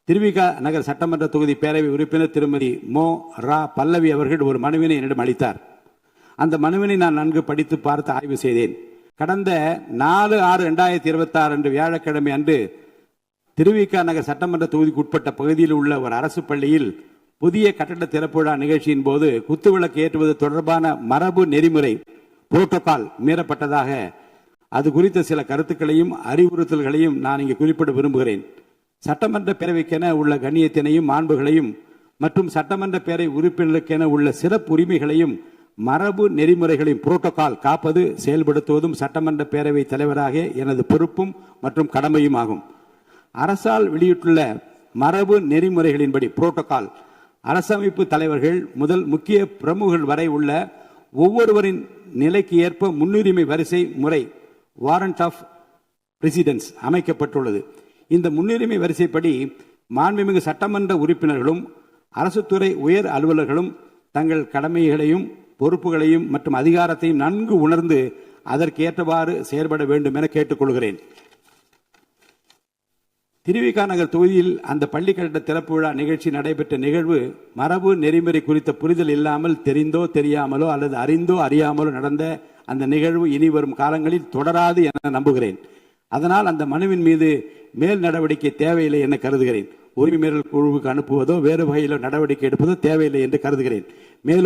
திருவிக நகர் சட்டமன்ற தொகுதி பேரவை உறுப்பினர் திருமதி மோ ரா பல்லவி அவர்கள் ஒரு மனுவினை என்னிடம் அளித்தார். அந்த மனுவினை நான் நன்கு படித்து பார்த்து ஆய்வு செய்தேன். கடந்த 4/6/2026 அன்று வியாழக்கிழமை அன்று திருவிக நகர் சட்டமன்ற தொகுதிக்கு உட்பட்ட பகுதியில் உள்ள ஒரு அரசு பள்ளியில் புதிய கட்டட திறப்பு விழா நிகழ்ச்சியின் போது குத்துவிளக்கு ஏற்றுவது தொடர்பான மரபு நெறிமுறை புரோட்டோகால் மீறப்பட்டதாக அது குறித்த சில கருத்துக்களையும் அறிவுறுத்தல்களையும் நான் இங்கு குறிப்பிட விரும்புகிறேன். சட்டமன்ற பேரவைக்கென உள்ள கண்ணியத்தினையும் மாண்புகளையும் மற்றும் சட்டமன்ற பேரவை உறுப்பினருக்கென உள்ள சிறப்பு உரிமைகளையும் மரபு நெறிமுறைகளையும் புரோட்டோகால் காப்பது செயல்படுத்துவதும் சட்டமன்ற பேரவை தலைவராக எனது பொறுப்பும் மற்றும் கடமையும் ஆகும். அரசால் வெளியிட்டுள்ள மரபு நெறிமுறைகளின்படி புரோட்டோகால் அரசமைப்பு தலைவர்கள் முதல் முக்கிய பிரமுகர்கள் வரை உள்ள ஒவ்வொருவரின் நிலைக்கு ஏற்ப முன்னுரிமை வரிசை முறை வாரண்ட் ஆஃப் பிரசிடென்ஸ் அமைக்கப்பட்டுள்ளது. இந்த முன்னுரிமை வரிசைப்படி மாண்புமிகு சட்டமன்ற உறுப்பினர்களும் அரசுத்துறை உயர் அலுவலர்களும் தங்கள் கடமைகளையும் பொறுப்புகளையும் மற்றும் அதிகாரத்தையும் நன்கு உணர்ந்து அதற்கு ஏற்றவாறு செயல்பட வேண்டும் என கேட்டுக்கொள்கிறேன். திருவிக நகர் தொகுதியில் அந்த பள்ளி கட்டட திறப்பு விழா நிகழ்ச்சி நடைபெற்ற நிகழ்வு மரபு நெறிமுறை குறித்த புரிதல் இல்லாமல் தெரிந்தோ தெரியாமலோ அல்லது அறிந்தோ அறியாமலோ நடந்த அந்த நிகழ்வு இனி வரும் காலங்களில் தொடராது என நம்புகிறேன். அதனால் அந்த மனுவின் மீது மேல் நடவடிக்கை தேவையில்லை என கருதுகிறேன். உரிமை மீறல் குழுவுக்கு அனுப்புவதோ வேறு வகையிலோ நடவடிக்கை எடுப்பதோ தேவையில்லை என்று கருதுகிறேன். மேலும்